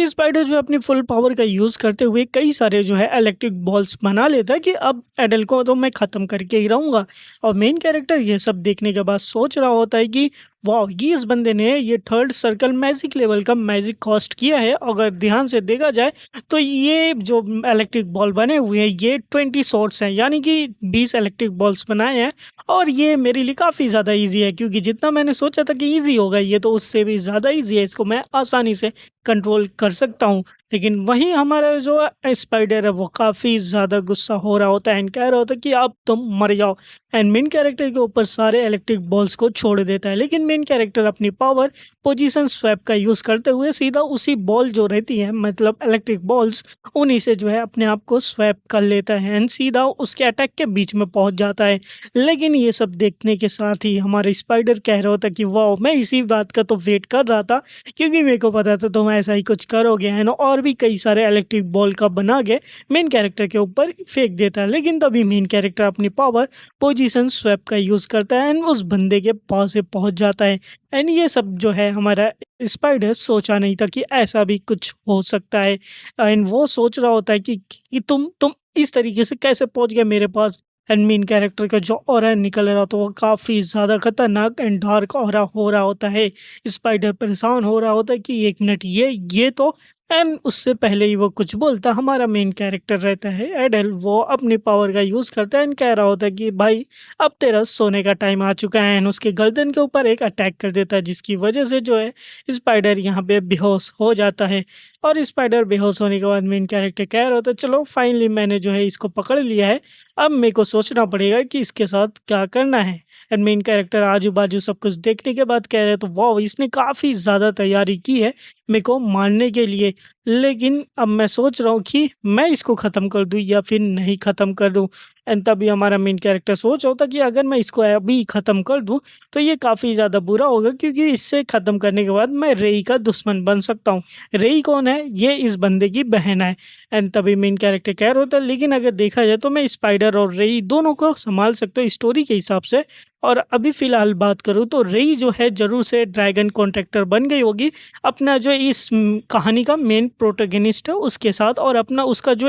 ये स्पाइडर जो है अपनी फुल पावर का यूज़ करते हुए कई सारे जो है इलेक्ट्रिक बॉल्स बना लेता है कि अब एडल को तो मैं ख़त्म करके ही रहूँगा। और मेन कैरेक्टर ये सब देखने के बाद सोच रहा होता है कि वाह! ये इस बंदे ने ये थर्ड सर्कल मैजिक लेवल का मैजिक कॉस्ट किया है। अगर ध्यान से देखा जाए तो ये जो इलेक्ट्रिक बॉल बने हुए हैं ये 20 शॉट्स हैं, यानी कि 20 इलेक्ट्रिक बॉल्स बनाए हैं। और ये मेरे लिए काफ़ी ज़्यादा ईज़ी है, क्योंकि जितना मैंने सोचा था कि ईज़ी होगा ये तो उससे भी ज़्यादा ईज़ी है। इसको मैं आसानी से कंट्रोल कर सकता हूँ। लेकिन वहीं हमारा जो स्पाइडर है वो काफ़ी ज़्यादा गुस्सा हो रहा होता है एंड कह रहा होता है कि अब तुम मर जाओ। एंड मेन कैरेक्टर के ऊपर सारे इलेक्ट्रिक बॉल्स को छोड़ देता है, लेकिन मेन कैरेक्टर अपनी पावर पोजीशन स्वैप का यूज़ करते हुए सीधा उसी बॉल जो रहती है, मतलब इलेक्ट्रिक बॉल्स, उन्हीं से जो है अपने आप को स्वैप कर लेता है एंड सीधा उसके अटैक के बीच में पहुंच जाता है। लेकिन ये सब देखने के साथ ही हमारे स्पाइडर कह रहा होता कि वाह, मैं इसी बात का तो वेट कर रहा था, क्योंकि मेरे को पता था तुम ऐसा ही कुछ करोगे। है ना, और भी कई सारे इलेक्ट्रिक बॉल का बना के मेन कैरेक्टर के ऊपर फेंक देता है। लेकिन तभी मेन कैरेक्टर अपनी पावर पोजीशन स्वैप का यूज़ करता है एंड उस बंदे के पास से पहुंच जाता है। एंड ये सब जो है हमारा स्पाइडर सोचा नहीं था कि ऐसा भी कुछ हो सकता है। एंड वो सोच रहा होता है कि तुम इस तरीके से कैसे पहुंच गए मेरे पास। एंड मेन कैरेक्टर का जो ऑरा निकल रहा था वो काफ़ी ज़्यादा खतरनाक एंड डार्क ऑरा हो रहा होता है। स्पाइडर परेशान हो रहा होता है कि एक मिनट, ये तो। एंड उससे पहले ही वो कुछ बोलता, हमारा मेन कैरेक्टर रहता है एडल, वो अपनी पावर का यूज़ करता है एंड कह रहा होता है कि भाई अब तेरा सोने का टाइम आ चुका है। एंड उसके गर्दन के ऊपर एक अटैक कर देता है, जिसकी वजह से जो है स्पाइडर यहाँ पे बेहोश हो जाता है। और स्पाइडर बेहोश होने के बाद मेन कैरेक्टर कह रहा होता है चलो फाइनली मैंने जो है इसको पकड़ लिया है, अब मेरे को सोचना पड़ेगा कि इसके साथ क्या करना है। एंड मेन कैरेक्टर आजू बाजू सब कुछ देखने के बाद कह रहे तो वाह, इसने काफ़ी ज़्यादा तैयारी की है मेरे को मारने के लिए। लेकिन अब मैं सोच रहा हूँ कि मैं इसको ख़त्म कर दूँ या फिर नहीं ख़त्म कर दूँ। एंड तभी हमारा मेन कैरेक्टर सोच रहा होता कि अगर मैं इसको अभी ख़त्म कर दूँ तो ये काफ़ी ज़्यादा बुरा होगा, क्योंकि इससे ख़त्म करने के बाद मैं रेई का दुश्मन बन सकता हूँ। रेई कौन है? ये इस बंदे की बहन है। एंड तभी मेन कैरेक्टर कह रहा होता है लेकिन अगर देखा जाए तो मैं स्पाइडर और रेई दोनों को संभाल सकता हूँ स्टोरी के हिसाब से। और अभी फ़िलहाल बात करूँ तो रेई जो है ज़रूर से ड्रैगन कॉन्ट्रैक्टर बन गई होगी अपना जो इस कहानी का मेन प्रोटैगनिस्ट है उसके साथ, और अपना उसका जो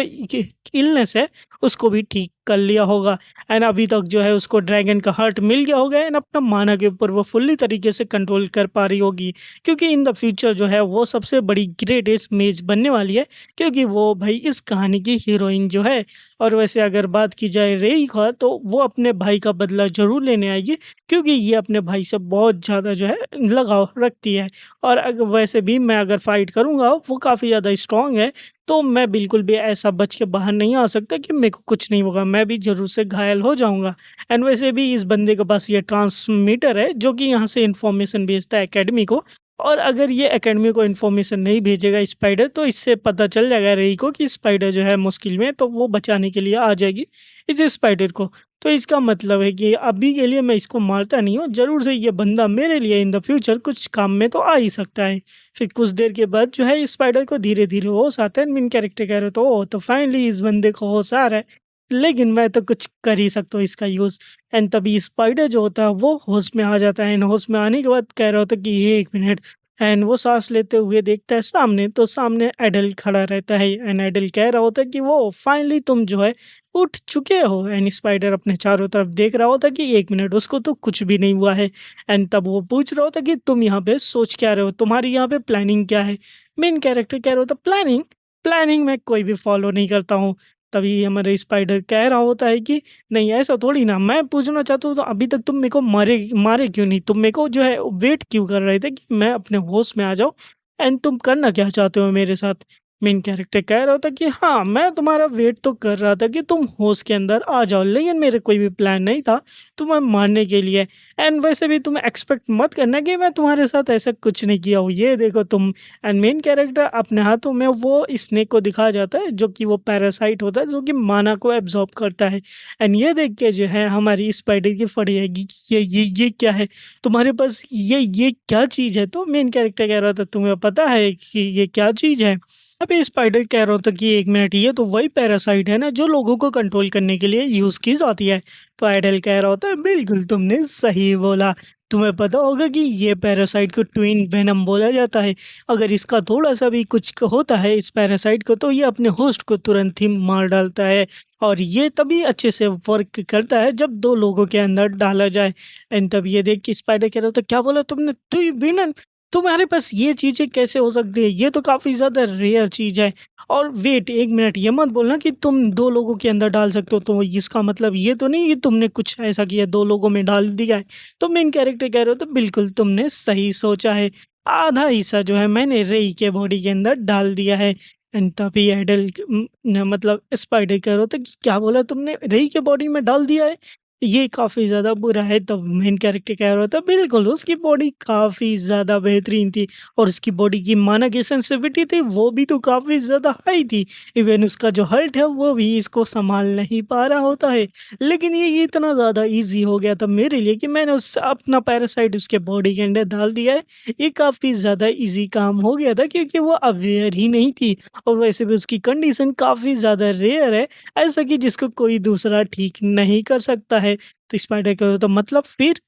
इलनेस है उसको भी ठीक कर लिया होगा। एंड अभी तक जो है उसको ड्रैगन का हार्ट मिल गया होगा एंड अपना माना के ऊपर वो फुल्ली तरीके से कंट्रोल कर पा रही होगी, क्योंकि इन द फ्यूचर जो है वो सबसे बड़ी ग्रेटेस्ट मेज बनने वाली है, क्योंकि वो भाई इस कहानी की हीरोइन जो है। और वैसे अगर बात की जाए रेई का तो वो अपने भाई का बदला ज़रूर लेने आएगी, क्योंकि ये अपने भाई से बहुत ज़्यादा जो है लगाव रखती है। और वैसे भी मैं अगर फाइट करूँगा वो काफ़ी ज़्यादा स्ट्रॉन्ग है, तो मैं बिल्कुल भी ऐसा बच के बाहर नहीं आ सकता कि मेरे को कुछ नहीं होगा, मैं भी ज़रूर से घायल हो जाऊँगा। एंड वैसे भी इस बंदे के पास ये ट्रांसमीटर है जो कि यहाँ से इन्फॉर्मेशन भेजता है एकेडमी को। और अगर ये एकेडमी को इन्फॉर्मेशन नहीं भेजेगा स्पाइडर तो इससे पता चल जाएगा रेई को कि स्पाइडर जो है मुश्किल में है, तो वो बचाने के लिए आ जाएगी इस स्पाइडर को। तो इसका मतलब है कि अभी के लिए मैं इसको मारता नहीं हूँ, ज़रूर से ये बंदा मेरे लिए इन द फ्यूचर कुछ काम में तो आ ही सकता है। फिर कुछ देर के बाद जो है स्पाइडर को धीरे-धीरे होश आता है। मेन कैरेक्टर कह रहे तो ओह! तो फाइनली इस बंदे को होश आ रहा है, लेकिन मैं तो कुछ कर ही सकता हूँ इसका यूज़। एंड तभी स्पाइडर जो होता है वो होश में आ जाता है एंड होश में आने के बाद कह रहा होता है कि 1 मिनट। एंड वो साँस लेते हुए देखता है सामने, तो सामने एडल खड़ा रहता है एंड एडल कह रहा होता है कि वो फाइनली तुम जो है उठ चुके हो। एंड स्पाइडर अपने चारों तरफ देख रहा होता है कि 1 मिनट, उसको तो कुछ भी नहीं हुआ है। एंड तब वो पूछ रहा होता है कि तुम यहाँ पे सोच क्या रहे हो? तुम्हारी यहाँ पे प्लानिंग क्या है? मेन कैरेक्टर कह रहा होता है प्लानिंग? प्लानिंग मैं कोई भी फ़ॉलो नहीं करता हूँ। तभी हमारे स्पाइडर कह रहा होता है कि नहीं ऐसा थोड़ी ना, मैं पूछना चाहता हूँ तो अभी तक तुम मेरे को मारे मारे क्यों नहीं? तुम मेरे को जो है वेट क्यों कर रहे थे कि मैं अपने होश में आ जाऊँ? एंड तुम करना क्या चाहते हो मेरे साथ? मेन कैरेक्टर कह रहा था कि हाँ, मैं तुम्हारा वेट तो कर रहा था कि तुम होश के अंदर आ जाओ, लेकिन मेरे कोई भी प्लान नहीं था तुम्हें मारने के लिए। एंड वैसे भी तुम एक्सपेक्ट मत करना कि मैं तुम्हारे साथ ऐसा कुछ नहीं किया हूँ, ये देखो तुम। एंड मेन कैरेक्टर अपने हाथों में वो स्नेक को दिखाया जाता है जो कि वो पैरासाइट होता है जो कि माना को एब्जॉर्ब करता है। एंड ये देख के जो है हमारी स्पाइडर की फटी आएगी कि ये क्या है तुम्हारे पास, ये क्या चीज़ है? तो मेन कैरेक्टर कह रहा था तुम्हें पता है कि ये क्या चीज़ है? अबे स्पाइडर कह रहा था कि 1 मिनट, ये तो वही पैरासाइट है ना जो लोगों को कंट्रोल करने के लिए यूज़ की जाती है। तो एडल कह रहा होता है बिल्कुल तुमने सही बोला। तुम्हें पता होगा कि ये पैरासाइट को ट्विन वेनम बोला जाता है। अगर इसका थोड़ा-सा भी कुछ होता है इस पैरासाइट को तो ये अपने होस्ट को तुरंत ही मार डालता है और ये तभी अच्छे से वर्क करता है जब 2 लोगों के अंदर डाला जाए। एंड तब ये देख के स्पाइडर कह रहा होता है क्या बोला तुमने? ट्विन तुम्हारे पास ये चीज़ें कैसे हो सकती है? ये तो काफ़ी ज़्यादा रेयर चीज़ है। और वेट 1 मिनट, ये मत बोलना कि तुम 2 लोगों के अंदर डाल सकते हो, तो इसका मतलब ये तो नहीं कि तुमने कुछ ऐसा किया 2 लोगों में डाल दिया है। तो मेन कैरेक्टर कह रहे हो तो बिल्कुल तुमने सही सोचा है। आधा हिस्सा जो है मैंने रेई के बॉडी के अंदर डाल दिया है। एंड तभी एडल न मतलब स्पाइडर कह रहा होता है कि क्या बोला तुमने? रेई के बॉडी में डाल दिया है? ये काफ़ी ज़्यादा बुरा है। तब मेन कैरेक्टर कह रहा था बिल्कुल उसकी बॉडी काफ़ी ज़्यादा बेहतरीन थी और उसकी बॉडी की माना की सेंसिटिविटी थी वो भी तो काफ़ी ज़्यादा हाई थी। इवन उसका जो हर्ट है वो भी इसको सँभाल नहीं पा रहा होता है। लेकिन ये इतना ज़्यादा ईज़ी हो गया था मेरे लिए कि मैंने उस अपना पैरासाइट उसके बॉडी के अंदर डाल दिया है। ये काफ़ी ज़्यादा ईज़ी काम हो गया था क्योंकि वो अवेयर ही नहीं थी और वैसे भी उसकी कंडीशन काफ़ी ज़्यादा रेयर है, ऐसा कि जिसको कोई दूसरा ठीक नहीं कर सकता है। तो स्पाइडर कह रहा होता मतलब फिर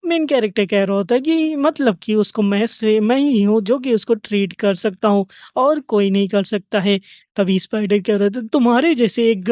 मेन कैरेक्टर कह रहा होता है कि मतलब कि उसको मैं ही हूँ जो कि उसको ट्रीट कर सकता हूँ और कोई नहीं कर सकता है। तभी स्पाइडर कह रहा था तुम्हारे जैसे एक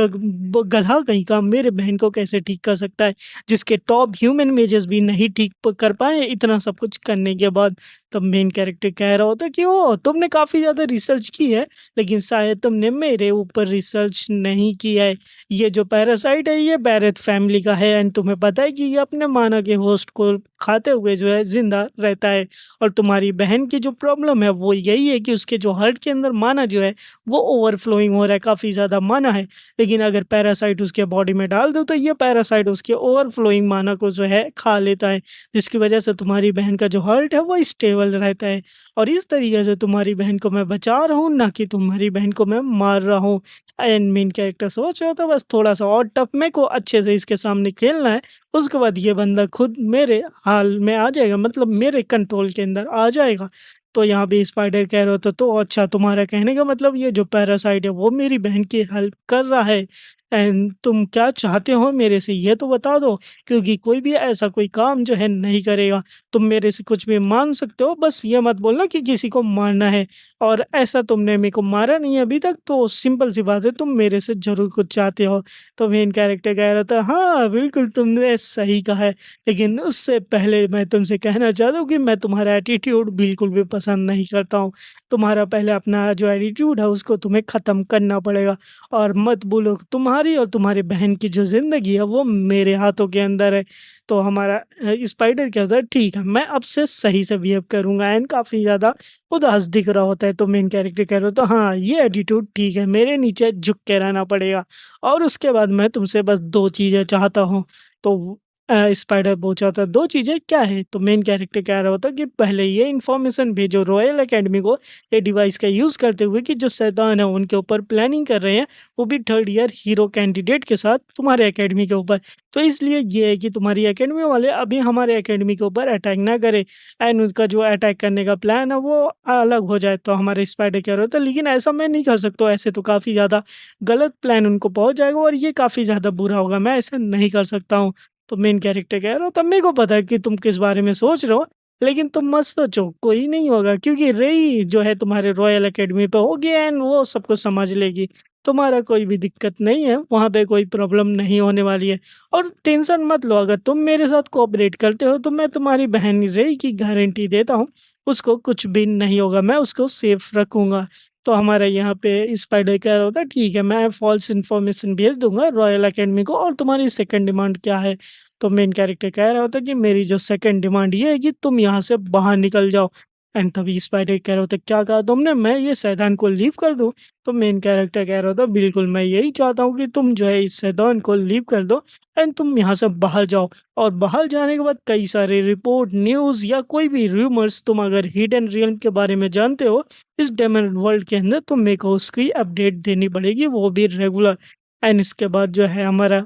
गधा कहीं का मेरे बहन को कैसे ठीक कर सकता है जिसके टॉप ह्यूमन मेजर्स भी नहीं ठीक कर पाए इतना सब कुछ करने के बाद। तब मेन कैरेक्टर कह रहा होता कि ओ तुमने काफ़ी ज़्यादा रिसर्च की है लेकिन शायद तुमने मेरे ऊपर रिसर्च नहीं किया है। ये जो पैरासाइट है ये बैरेट फैमिली का है एंड तुम्हें पता है कि ये अपने माना के होस्ट को खाते हुए जो है जिंदा रहता है। और तुम्हारी बहन की जो प्रॉब्लम है वो यही है कि उसके जो हार्ट के अंदर माना जो है वो ओवरफ्लोइंग हो रहा है, काफ़ी ज़्यादा माना है। लेकिन अगर पैरासाइट उसके बॉडी में डाल दो तो ये पैरासाइट उसके ओवरफ्लोइंग माना को जो है खा लेता है, जिसकी वजह से तुम्हारी बहन का जो हार्ट है वो स्टेबल रहता है। और इस तरीके से तुम्हारी बहन को मैं बचा रहा हूँ ना कि तुम्हारी बहन को मैं मार रहा हूँ। एंड मेन कैरेक्टर सोच रहा था बस थोड़ा-सा और टफ मेरे को अच्छे से इसके सामने खेलना है, उसके बाद ये बंदा खुद मेरे हाल में आ जाएगा मतलब मेरे कंट्रोल के अंदर आ जाएगा। तो यहाँ पे स्पाइडर कह रहा था तो अच्छा तुम्हारा कहने का मतलब ये जो पैरासाइट है वो मेरी बहन की हेल्प कर रहा है। एंड तुम क्या चाहते हो मेरे से ये तो बता दो, क्योंकि कोई भी ऐसा कोई काम जो है नहीं करेगा। तुम मेरे से कुछ भी माँग सकते हो, बस ये मत बोलना कि किसी को मारना है। और ऐसा तुमने मेरे को मारा नहीं है अभी तक, तो सिंपल सी बात है तुम मेरे से ज़रूर कुछ चाहते हो। तो मेन कैरेक्टर कह रहा था हाँ, बिल्कुल तुमने सही कहा है। लेकिन उससे पहले मैं तुमसे कहना चाहता हूँ कि मैं तुम्हारा एटीट्यूड बिल्कुल भी पसंद नहीं करता हूँ। तुम्हारा पहले अपना जो एटीट्यूड है उसको तुम्हें ख़त्म करना पड़ेगा। और मत भूलो तुम्हारी और तुम्हारी बहन की जो ज़िंदगी है वो मेरे हाथों के अंदर है। तो हमारा स्पाइडर कहता है ठीक है, मैं अब से सही से बिहेव करूँगा। एंड काफ़ी ज़्यादा उदास दिख रहा होता है तो मेन कैरेक्टर कह रहा होता है हाँ, ये एटीट्यूड ठीक है, मेरे नीचे झुक के रहना पड़ेगा। और उसके बाद मैं तुमसे बस 2 चीज़ें चाहता हूँ। तो स्पाइडर पूछा था 2 चीज़ें क्या है? तो मेन कैरेक्टर कह रहा होता कि पहले ये इन्फॉर्मेशन भेजो रॉयल अकेडमी को, ये डिवाइस का यूज़ करते हुए कि जो शैतान है उनके ऊपर प्लानिंग कर रहे हैं, वो भी 3rd ईयर हीरो कैंडिडेट के साथ तुम्हारे अकेडमी के ऊपर। तो इसलिए ये है कि तुम्हारी अकेडमी वाले अभी हमारे अकेडमी के ऊपर अटैक ना करें एंड उनका जो अटैक करने का प्लान है वो अलग हो जाए। तो हमारे स्पाइडर कह रहा होता लेकिन ऐसा मैं नहीं कर सकता, ऐसे तो काफ़ी ज़्यादा गलत प्लान उनको पहुँच जाएगा और ये काफ़ी ज़्यादा बुरा होगा, मैं ऐसा नहीं कर सकता हूँ। तो मेन कैरेक्टर कह रहा होता मेरे को पता है कि तुम किस बारे में सोच रहे हो, लेकिन तुम मत सोचो, कोई नहीं होगा क्योंकि रेई जो है तुम्हारे रॉयल अकेडमी पे होगी एंड वो सब कुछ समझ लेगी। तुम्हारा कोई भी दिक्कत नहीं है, वहाँ पे कोई प्रॉब्लम नहीं होने वाली है। और टेंशन मत लो, अगर तुम मेरे साथ कोऑपरेट करते हो तो मैं तुम्हारी बहन रेई की गारंटी देता हूँ, उसको कुछ भी नहीं होगा, मैं उसको सेफ रखूँगा। तो हमारा यहाँ पे स्पाइडर कह रहा होता है ठीक है, मैं फ़ॉल्स इन्फॉर्मेशन भेज दूँगा रॉयल अकेडमी को। और तुम्हारी सेकंड डिमांड क्या है? तो मेन कैरेक्टर कह रहा होता है कि मेरी जो सेकंड डिमांड ये है कि तुम यहाँ से बाहर निकल जाओ। एंड तभी स्पाइडर कह रहा होता है क्या कहा तुमने? मैं ये शैतान को लीव कर दूँ? तो मेन कैरेक्टर कह रहा होता है बिल्कुल मैं यही चाहता हूँ कि तुम जो है इस शैतान को लीव कर दो एंड तुम यहाँ से बाहर जाओ। और बाहर जाने के बाद कई सारे रिपोर्ट, न्यूज़ या कोई भी रूमर्स तुम अगर हिडन रियल्म के बारे में जानते हो इस डेमन वर्ल्ड के अंदर, तो मेरे को उसकी अपडेट देनी पड़ेगी, वो भी रेगुलर। एंड इसके बाद जो है हमारा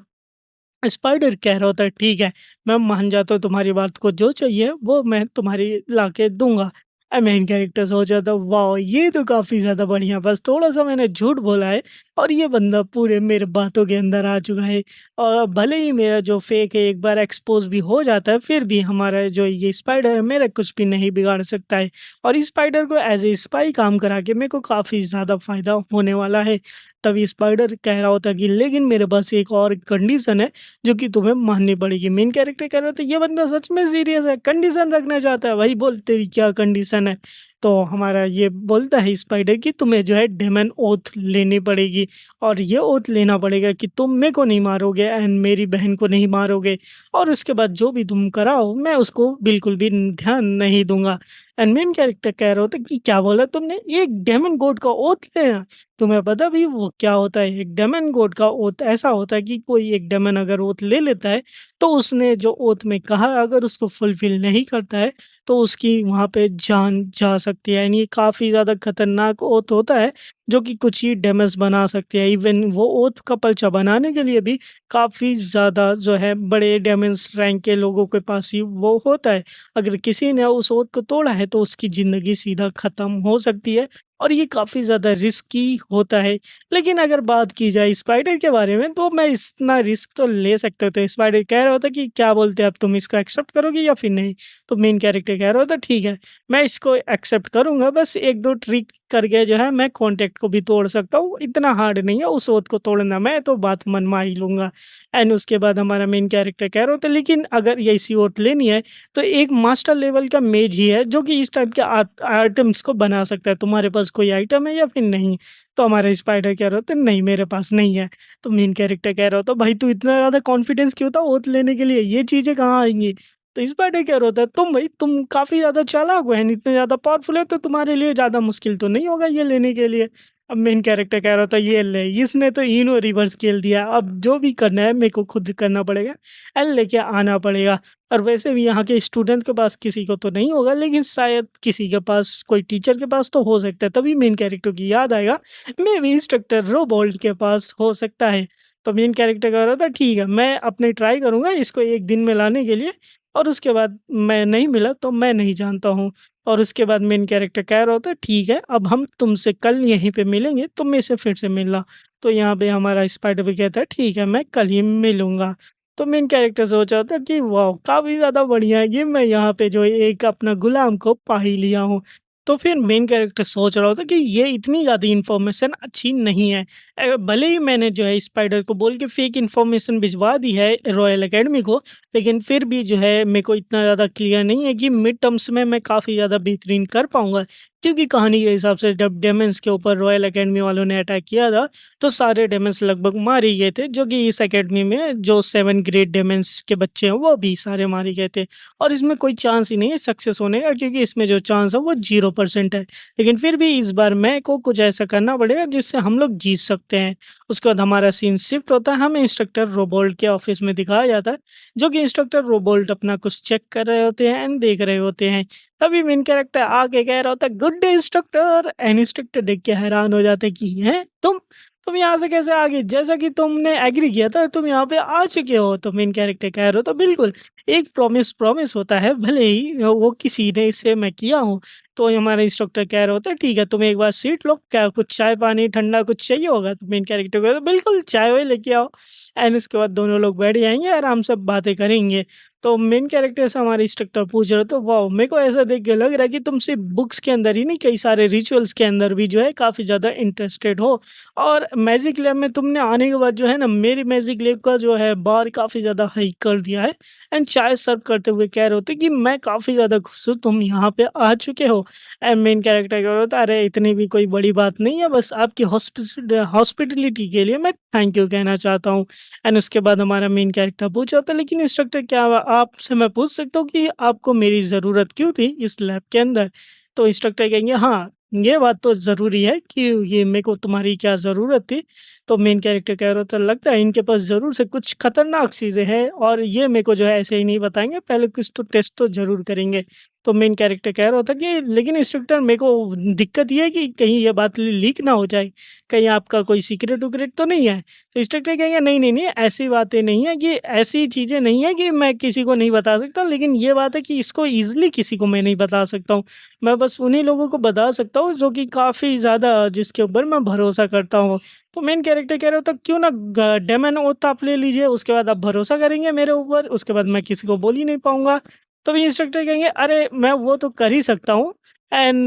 स्पाइडर कह रहा होता है ठीक है, मैं मान जाता हूँ तुम्हारी बात को, जो चाहिए वो मैं तुम्हारी लाके दूँगा। मेन कैरेक्टर सोचा था वाओ! ये तो काफ़ी ज़्यादा बढ़िया बस थोड़ा-सा मैंने झूठ बोला है और ये बंदा पूरे मेरे बातों के अंदर आ चुका है। और भले ही मेरा जो फ़ेक है एक बार एक्सपोज़ भी हो जाता है, फिर भी हमारा जो ये स्पाइडर है मेरा कुछ भी नहीं बिगाड़ सकता है। और इस स्पाइडर को एज़ ए स्पाई काम करा के मेरे को काफ़ी ज़्यादा फ़ायदा होने वाला है। तभी स्पाइडर कह रहा होता कि लेकिन मेरे पास एक और कंडीशन है जो कि तुम्हें माननी पड़ेगी। मेन कैरेक्टर कह रहा था ये बंदा सच में सीरियस है, कंडीशन रखना चाहता है। भाई बोल तेरी क्या कंडीशन है? तो हमारा ये बोलता है स्पाइडर कि तुम्हें जो है डेमन ओथ लेनी पड़ेगी और ये ओथ लेना पड़ेगा कि तुम मेरे को नहीं मारोगे एंड मेरी बहन को नहीं मारोगे और उसके बाद जो भी तुम कराओ मैं उसको बिल्कुल भी ध्यान नहीं दूंगा। एंड मेन कैरेक्टर कह रहा होता कि क्या बोला तुमने? एक डेमन गॉड का ओथ लेना? तुम्हें पता भी वो क्या होता है? एक डेमन गॉड का ओथ ऐसा होता है कि कोई एक डेमन अगर ओथ ले लेता है तो उसने जो ओथ में कहा अगर उसको फुलफिल नहीं करता है तो उसकी वहाँ पे जान जा सकती है। यानी ये काफ़ी ज़्यादा खतरनाक ओथ होता है जो कि कुछ ही डैमेज बना सकती है। इवन वो ओथ का पर्चा बनाने के लिए भी काफ़ी ज़्यादा जो है बड़े डेमेज रैंक के लोगों के पास ही वो होता है। अगर किसी ने उस ओथ को तोड़ा है तो उसकी ज़िंदगी सीधा ख़त्म हो सकती है और ये काफ़ी ज़्यादा रिस्की होता है। लेकिन अगर बात की जाए स्पाइडर के बारे में तो मैं इतना रिस्क तो ले सकता तो स्पाइडर कह रहा होता कि क्या बोलते हैं अब तुम इसको एक्सेप्ट करोगे या फिर नहीं? तो मेन कैरेक्टर कह रहा होता ठीक है, मैं इसको एक्सेप्ट करूँगा बस 1-2 ट्रिक करके जो है मैं कॉन्टैक्ट को भी तोड़ सकता हूँ, इतना हार्ड नहीं है उस ओथ को तोड़ना, मैं तो बात मनवा ही लूँगा। एंड उसके बाद हमारा मेन कैरेक्टर कह रहा होता है लेकिन अगर ये ऐसी ओथ लेनी है तो एक मास्टर लेवल का मेज ही है जो कि इस टाइप के आइटम्स को बना सकता है, तुम्हारे पास कोई आइटम है या फिर नहीं? तो हमारा स्पाइडर कह रहा होता है नहीं मेरे पास नहीं है। तो मेन कैरेक्टर कह रहा होता भाई तू इतना ज़्यादा कॉन्फिडेंस क्यों था ओथ लेने के लिए? ये चीज़ें कहाँ आएँगी? तो स्पाइडर कह रहा होता है तुम भाई तुम काफ़ी ज़्यादा चालाक हो एंड इतने ज़्यादा पावरफुल है तो तुम्हारे लिए ज़्यादा मुश्किल तो नहीं होगा ये लेने के लिए। अब मेन कैरेक्टर कह रहा था ये ले, इसने तो इनो रिवर्स खेल दिया, अब जो भी करना है मेरे को खुद करना पड़ेगा एंड लेके आना पड़ेगा। और वैसे भी यहाँ के स्टूडेंट के पास किसी को तो नहीं होगा लेकिन शायद किसी के पास कोई टीचर के पास तो हो सकता है। तभी मेन कैरेक्टर की याद आएगा मे बी इंस्ट्रक्टर रोबोल्ट के पास हो सकता है। तो मेन कैरेक्टर कह रहा था ठीक है मैं अपने ट्राई करूँगा इसको 1 दिन में लाने के लिए और उसके बाद मैं नहीं मिला तो मैं नहीं जानता हूँ। और उसके बाद मेन कैरेक्टर कह रहा होता है ठीक है अब हम तुमसे कल यहीं पे मिलेंगे तुम मेरे से फिर से मिलना। तो यहाँ पे हमारा स्पाइडर भी कहता है ठीक है मैं कल ही मिलूँगा। तो मेन कैरेक्टर सोच रहा था कि वाह! काफ़ी ज़्यादा बढ़िया है ये मैं यहाँ पे जो है एक अपना गुलाम को पा ही लिया हूँ। तो फिर मेन कैरेक्टर सोच रहा होता कि ये इतनी ज़्यादा इन्फॉर्मेशन अच्छी नहीं है। भले ही मैंने जो है स्पाइडर को बोल के फेक इन्फॉर्मेशन भिजवा दी है रॉयल अकेडमी को, लेकिन फिर भी जो है मेरे को इतना ज़्यादा क्लियर नहीं है कि मिड टर्म्स में मैं काफ़ी ज़्यादा बेहतरीन कर पाऊँगा। क्योंकि कहानी के हिसाब से जब डेमन्स के ऊपर रॉयल अकेडमी वालों ने अटैक किया था, तो सारे डेमन्स लगभग मार ही गए थे, जो कि इस अकेडमी में जो 7 ग्रेड डेमन्स के बच्चे हैं, वो भी सारे मारे गए थे। और इसमें कोई चांस ही नहीं है सक्सेस होने का क्योंकि इसमें जो चांस है वो 0% है। लेकिन फिर भी इस बार मेरे को कुछ ऐसा करना पड़ेगा जिससे हम लोग जीत सकते हैं। उसके बाद हमारा सीन शिफ्ट होता है, हमें इंस्ट्रक्टर रोबोल्ट के ऑफिस में दिखाया जाता है, जो कि इंस्ट्रक्टर रोबोल्ट अपना कुछ चेक कर रहे होते हैं एंड देख रहे होते हैं। तभी मेन कैरेक्टर आके कह रहा होता है good day instructor and instructor देख के हैरान हो जाते हैं कि हैं तुम यहाँ से कैसे आ गए? जैसा कि तुमने एग्री किया था तुम यहाँ पे आ चुके हो। तो मेन कैरेक्टर कह रहे हो तो बिल्कुल एक प्रॉमिस प्रॉमिस होता है भले ही वो किसी ने से मैं किया हूँ। तो हमारा इंस्ट्रक्टर कह रहा होता है ठीक है तुम एक बार सीट लो, क्या कुछ चाय पानी ठंडा कुछ चाहिए होगा? तो मेन कैरेक्टर कहता है बिल्कुल चाय वाय लेके आओ। एंड उसके बाद दोनों लोग बैठ जाएंगे आराम से बातें करेंगे। तो मेन कैरेक्टर से हमारे इंस्ट्रक्टर पूछ रहे तो वाह मेरे को ऐसा देख के लग रहा है कि तुम सिर्फ बुक्स के अंदर ही नहीं कई सारे रिचुअल्स के अंदर भी जो है काफ़ी ज़्यादा इंटरेस्टेड हो। और मैजिक लैब में तुमने आने के बाद जो है ना मेरी मैजिक लैब का जो है बार काफ़ी ज़्यादा हाई कर दिया है। एंड चाय सर्व करते हुए कह रहे होते कि मैं काफ़ी ज़्यादा खुश हूँ तुम यहाँ पे आ चुके हो। एंड मेन कैरेक्टर कह रहा होता अरे इतनी भी कोई बड़ी बात नहीं है बस आपकी हॉस्पिटलिटी के लिए मैं थैंक यू कहना चाहता हूँ। एंड उसके बाद हमारा मेन कैरेक्टर पूछा होता लेकिन इंस्ट्रक्टर क्या आपसे मैं पूछ सकता हूँ कि आपको मेरी ज़रूरत क्यों थी इस लैब के अंदर? तो इंस्ट्रक्टर कहेंगे हाँ, ये बात तो ज़रूरी है कि ये मेरे को तुम्हारी क्या ज़रूरत थी? तो मेन कैरेक्टर कह रहा था लगता है इनके पास ज़रूर से कुछ खतरनाक चीज़ें हैं और ये मेरे को जो है ऐसे ही नहीं बताएँगे, पहले कुछ तो टेस्ट तो ज़रूर करेंगे। तो मेन कैरेक्टर कह रहा होता कि लेकिन इंस्ट्रक्टर मेरे को दिक्कत ये है कि कहीं ये बात लीक ना हो जाए, कहीं आपका कोई सीक्रेट-विक्रेट तो नहीं है? तो इंस्ट्रक्टर कहेंगे नहीं, नहीं, नहीं ऐसी बातें नहीं है कि ऐसी चीज़ें नहीं है कि मैं किसी को नहीं बता सकता, लेकिन ये बात है कि इसको ईज़िली किसी को मैं नहीं बता सकता हूँ। मैं बस उन्हीं लोगों को बता सकता हूँ जो कि काफ़ी ज़्यादा जिसके ऊपर मैं भरोसा करता हूँ। तो मेन कैरेक्टर कह रहे हो तो क्यों ना डेमन ओथ आप ले लीजिए, उसके बाद आप भरोसा करेंगे मेरे ऊपर, उसके बाद मैं किसी को बोल ही नहीं पाऊँगा। तो भी इंस्ट्रक्टर कहेंगे अरे मैं वो तो कर ही सकता हूँ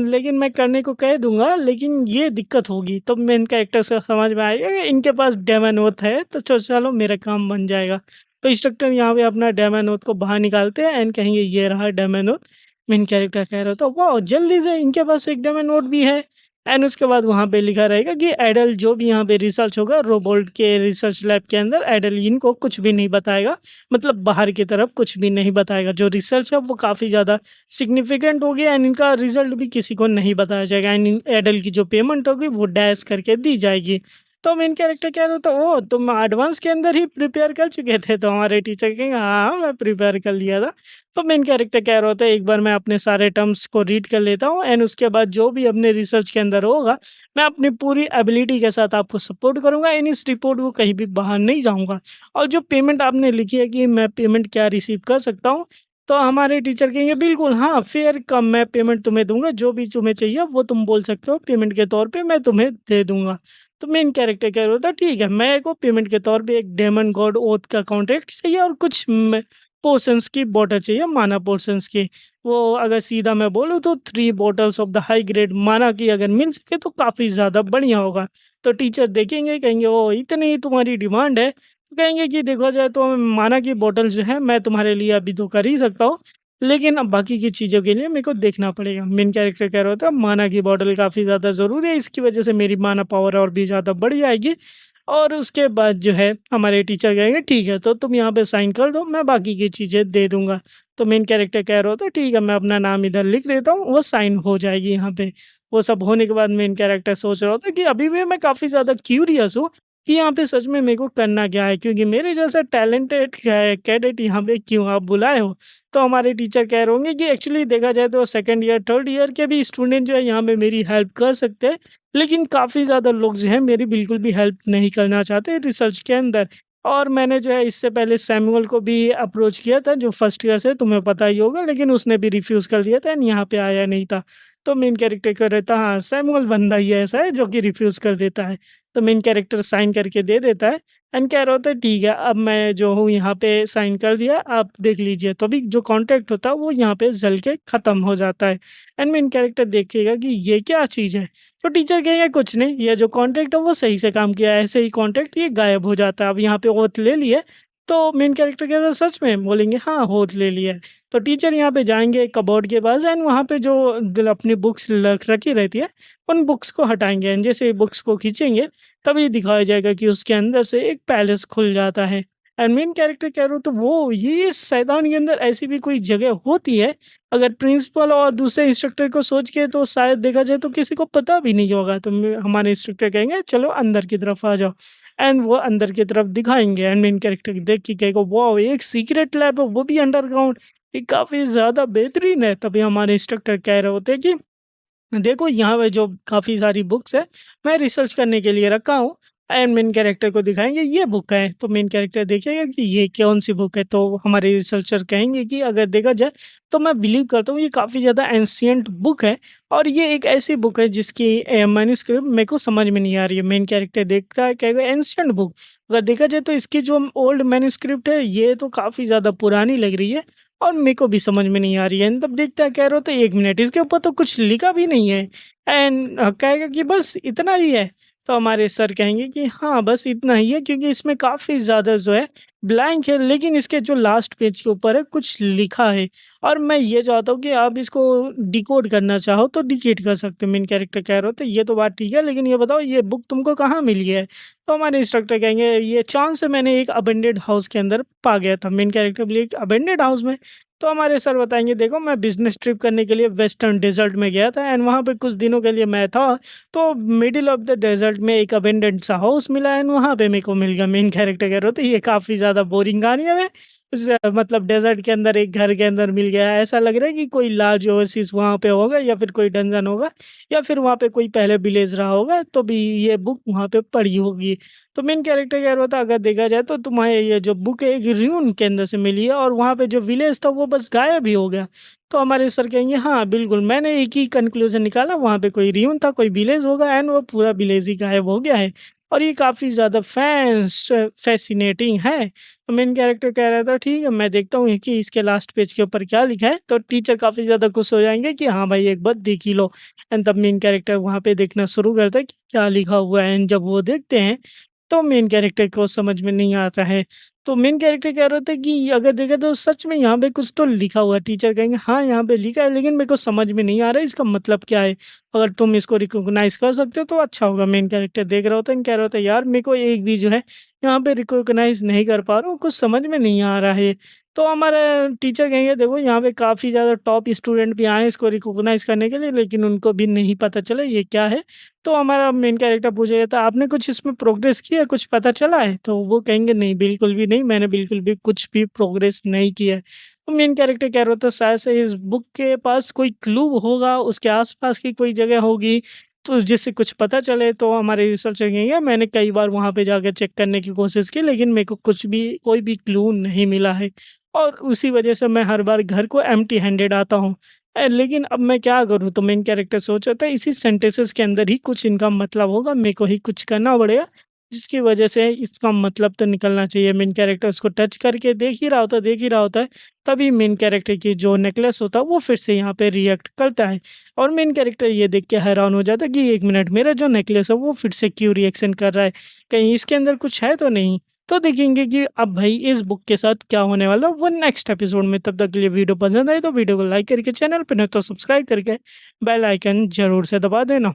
लेकिन मैं करने को कह दूँगा लेकिन ये दिक्कत होगी। तो मेन कैरेक्टर से समझ में आएगा कि इनके पास डेमन ओथ है तो चलो मेरा काम बन जाएगा। तो इंस्ट्रक्टर यहाँ पे अपना डेमन ओथ को बाहर निकालते हैं एंड कहेंगे ये रहा डेमन ओथ। मेन कैरेक्टर कह रहा होता है वाह! जल्दी से इनके पास एक डेमन ओथ भी है। एंड उसके बाद वहाँ पे लिखा रहेगा कि एडल जो भी यहाँ पे रिसर्च होगा रोबोट के रिसर्च लैब के अंदर एडल इनको कुछ भी नहीं बताएगा। मतलब बाहर की तरफ कुछ भी नहीं बताएगा। जो रिसर्च है वो काफ़ी ज़्यादा सिग्निफिकेंट होगी एंड इनका रिज़ल्ट भी किसी को नहीं बताया जाएगा एंड इन एडल की जो पेमेंट होगी वो डैश करके दी जाएगी। तो मेन कैरेक्टर कह रहा था ओह! तुम एडवांस के अंदर ही प्रिपेयर कर चुके थे? तो हमारे टीचर कहेंगे हाँ, हाँ, मैं प्रिपेयर कर लिया था। तो मेन कैरेक्टर कह रहा होता है एक बार मैं अपने सारे टर्म्स को रीड कर लेता हूँ एंड उसके बाद जो भी अपने रिसर्च के अंदर होगा, मैं अपनी पूरी एबिलिटी के साथ आपको सपोर्ट करूँगा एंड इस रिपोर्ट को कहीं भी बाहर नहीं जाऊँगा। और जो पेमेंट आपने लिखी है कि मैं पेमेंट क्या रिसीव कर सकता हूँ, तो हमारे टीचर कहेंगे बिल्कुल हाँ, फेयर कम मैं पेमेंट तुम्हें दूँगा, जो भी तुम्हें चाहिए वो तुम बोल सकते हो पेमेंट के तौर पे मैं तुम्हें दे दूँगा। तो मेन कैरेक्टर कह रहा होता है ठीक है, मेरे को पेमेंट के तौर पे एक डेमन गॉड ओथ का कॉन्ट्रैक्ट चाहिए और कुछ पोशंस की बॉटल चाहिए माना पोशंस की। वो अगर सीधा मैं बोलूँ तो 3 bottles of the high grade माना की अगर मिल सके तो काफ़ी ज़्यादा बढ़िया होगा। तो टीचर देखेंगे कहेंगे ओह! इतनी तुम्हारी डिमांड है, तो कहेंगे कि देखा जाए तो माना की बॉटल जो है मैं तुम्हारे लिए अभी तो कर ही सकता हूँ, लेकिन अब बाकी की चीज़ों के लिए मेरे को देखना पड़ेगा। मेन कैरेक्टर कह रहा होता है माना की बॉटल काफ़ी ज़्यादा ज़रूरी है, इसकी वज़ह से मेरी माना पावर और भी ज़्यादा बढ़ जाएगी। और उसके बाद जो है हमारे टीचर कहेंगे ठीक है तो तुम यहाँ पे साइन कर दो, मैं बाकी की चीज़ें दे दूँगा। तो मेन कैरेक्टर कह रहा होता है ठीक है मैं अपना नाम इधर लिख देता हूँ, वो साइन हो जाएगी यहाँ पे। वो सब होने के बाद मेन कैरेक्टर सोच रहा होता है कि अभी भी मैं काफ़ी ज़्यादा क्यूरियस हूँ कि यहाँ पे सच में मेरे को करना क्या है? क्योंकि मेरे जैसा टैलेंटेड कैडेट यहाँ पे क्यों आप बुलाए हो? तो हमारे टीचर कह रहे होंगे कि एक्चुअली देखा जाए तो सेकंड ईयर, थर्ड ईयर के भी स्टूडेंट जो है यहाँ पे मेरी हेल्प कर सकते हैं। लेकिन काफ़ी ज़्यादा लोग जो हैं मेरी बिल्कुल भी हेल्प नहीं करना चाहते रिसर्च के अंदर। और मैंने जो है इससे पहले सैमुअल को भी अप्रोच किया था जो फर्स्ट ईयर से तुम्हें पता ही होगा, लेकिन उसने भी रिफ्यूज़ कर दिया था एंड यहाँ पे आया नहीं था। तो मेन कैरेक्टर कह रहा था हाँ, सैमुअल बंदा ही ऐसा है जो कि रिफ्यूज़ कर देता है। तो मेन कैरेक्टर साइन करके दे देता है एंड कह रहा होता है ठीक है अब मैं जो हूँ यहाँ पे साइन कर दिया आप देख लीजिए। तो अभी जो कॉन्ट्रैक्ट होता है वो यहाँ पे जल के ख़त्म हो जाता है एंड मेन कैरेक्टर देखेगा कि ये क्या चीज़ है? तो टीचर कहेंगे कुछ नहीं, ये जो कॉन्ट्रैक्ट है वो सही से काम किया है, ऐसे ही कॉन्ट्रैक्ट ये गायब हो जाता है। अब यहाँ पे ओथ ले लिए, तो मेन कैरेक्टर कह रहा है सच में? बोलेंगे हाँ, ओथ ले लिया है। तो टीचर यहाँ पे जाएँगे कबोर्ड के पास एंड वहाँ पे जो अपनी बुक्स रख रखी रहती है, उन बुक्स को हटाएँगे एंड जैसे ही बुक्स को खींचेंगे, तभी दिखाया जाएगा कि उसके अंदर से एक पैलेस खुल जाता है। एंड मेन कैरेक्टर कह रहे हो तो वो ये शैतान के अंदर ऐसी भी कोई जगह होती है, अगर प्रिंसिपल और दूसरे इंस्ट्रक्टर को सोच के तो शायद देखा जाए तो किसी को पता भी नहीं होगा। तो हमारे इंस्ट्रक्टर कहेंगे चलो अंदर की तरफ आ जाओ एंड वो अंदर की तरफ दिखाएँगे एंड मेन कैरेक्टर देख के कहेगा वाओ! एक सीक्रेट लैब है वो भी अंडरग्राउंड, ये काफ़ी ज़्यादा बेहतरीन है। तभी हमारे इंस्ट्रक्टर कह रहे होते हैं कि देखो यहाँ पे जो काफ़ी सारी बुक्स है, मैं रिसर्च करने के लिए रखा हूँ एंड मेन कैरेक्टर को दिखाएँगे ये बुक है, तो मेन कैरेक्टर देखेगा कि ये कौन-सी बुक है, तो हमारे रिसर्चर कहेंगे कि अगर देखा जाए तो मैं बिलीव करता हूँ ये काफ़ी ज़्यादा एंशिएंट बुक है और ये एक ऐसी बुक है जिसकी मैन्युस्क्रिप्ट मेरे को समझ में नहीं आ रही है। मेन कैरेक्टर देखता है कहेगा एंशिएंट बुक, अगर देखा जाए तो इसकी जो ओल्ड मैन्युस्क्रिप्ट है ये तो काफ़ी ज़्यादा पुरानी लग रही है और मेरे को भी समझ में नहीं आ रही है। तब देखता है कह रहा होता है 1 मिनट इसके ऊपर तो कुछ लिखा भी नहीं है एंड कहेगा कि बस इतना ही है। तो हमारे सर कहेंगे कि हाँ, बस इतना ही है क्योंकि इसमें काफ़ी ज़्यादा जो है ब्लैंक है लेकिन इसके जो लास्ट पेज के ऊपर है कुछ लिखा है और मैं ये चाहता हूँ कि आप इसको डिकोड करना चाहो तो डिकोड कर सकते हो। मेन कैरेक्टर कह रहे होते ये तो बात ठीक है लेकिन ये बताओ ये बुक तुमको कहाँ मिली है? तो हमारे इंस्ट्रक्टर कहेंगे ये चांस से मैंने एक अबैंडन्ड हाउस के अंदर पा गया था। मेन कैरेक्टर बोले एक अबैंडन्ड हाउस में? तो हमारे सर बताएँगे देखो मैं बिज़नेस ट्रिप करने के लिए वेस्टर्न डेज़र्ट में गया था एंड वहाँ पे कुछ दिनों के लिए मैं था, तो मिडल ऑफ द डेज़र्ट में एक अबैंडन्ड सा हाउस मिला एंड वहाँ पे मेरे को मिल गया। मेन कैरेक्टर कह रहे होते ये काफ़ी ज़्यादा बोरिंग कहानी है। मतलब डेज़र्ट के अंदर एक घर के अंदर मिल गया है। ऐसा लग रहा है कि कोई लार्ज ओएसिस वहाँ पे होगा या फिर कोई डंजन होगा या फिर वहाँ पे कोई पहले विलेज रहा होगा तो भी ये बुक वहाँ पे पढ़ी होगी। तो मेन कैरेक्टर कह रहा था अगर देखा जाए तो तुम्हें ये जो बुक है एक र्यून के अंदर से मिली है और वहाँ पे जो विलेज था वो बस गायब ही हो गया। तो हमारे सर कहेंगे हाँ बिल्कुल मैंने एक ही कंक्लूजन निकाला वहाँ पे कोई र्यून था, कोई विलेज होगा एंड वो पूरा विलेज ही गायब हो गया है और ये काफ़ी ज़्यादा फैसिनेटिंग है। तो मेन कैरेक्टर कह रहा था ठीक है मैं देखता हूँ कि इसके लास्ट पेज के ऊपर क्या लिखा है। तो टीचर काफ़ी ज़्यादा खुश हो जाएँगे कि हाँ भाई एक बार देख ही लो एंड तब मेन कैरेक्टर वहाँ पे देखना शुरू करता है कि क्या लिखा हुआ है एंड जब वो देखते हैं तो मेन कैरेक्टर को समझ में नहीं आता है। तो मेन कैरेक्टर कह रहा था कि अगर देखा तो सच में यहाँ पे कुछ तो लिखा हुआ है। टीचर कहेंगे हाँ, यहाँ पे लिखा है लेकिन मेरे को समझ में नहीं आ रहा है इसका मतलब क्या है? अगर तुम इसको रिकॉग्नाइज़ कर सकते हो तो अच्छा होगा। मेन कैरेक्टर देख रहा होता है एंड कह रहा होता है यार मेरे को एक भी जो है यहाँ पे रिकॉग्नाइज़ नहीं कर पा रहा हूँ, कुछ समझ में नहीं आ रहा है। तो हमारा टीचर कहेंगे देखो यहाँ पे काफ़ी ज़्यादा टॉप स्टूडेंट भी आए हैं इसको रिकॉग्नाइज़ करने के लिए लेकिन उनको भी नहीं पता चला ये क्या है। तो हमारा मेन कैरेक्टर पूछा जाता है आपने कुछ इसमें प्रोग्रेस की है, कुछ पता चला है? तो वो कहेंगे नहीं बिल्कुल भी नहीं, मैंने बिल्कुल भी कुछ भी प्रोग्रेस नहीं की है। तो मेन कैरेक्टर कह रहा था शायद से इस बुक के पास कोई क्लू होगा, उसके आस-पास की कोई जगह होगी, तो जिससे कुछ पता चले। तो हमारे रिसर्चर कहेंगे मैंने कई बार वहाँ पे जाके चेक करने की कोशिश की लेकिन मेरे को कुछ भी कोई भी क्लू नहीं मिला है और उसी वजह से मैं हर बार घर को एम्प्टी हैंडेड आता हूँ। लेकिन अब मैं क्या करूँ? तो मेन कैरेक्टर सोच रहा था इसी सेंटेंसेस के अंदर ही कुछ इनका मतलब होगा, मेरे को ही कुछ करना पड़ेगा, जिसकी वजह से इसका मतलब तो निकलना चाहिए। मेन कैरेक्टर उसको टच करके देख ही रहा होता है, तभी मेन कैरेक्टर की जो नेकलेस होता है वो फिर से यहाँ पे रिएक्ट करता है और मेन कैरेक्टर ये देख के हैरान हो जाता है कि 1 मिनट मेरा जो नेकलेस है वो फिर से क्यों रिएक्शन कर रहा है? कहीं इसके अंदर कुछ है तो नहीं? तो देखेंगे कि अब भाई इस बुक के साथ क्या होने वाला है वो नेक्स्ट एपिसोड में। तब तक के लिए वीडियो पसंद आए तो वीडियो को लाइक करके चैनल पे नहीं तो सब्सक्राइब करके बेल आइकन ज़रूर से दबा देना।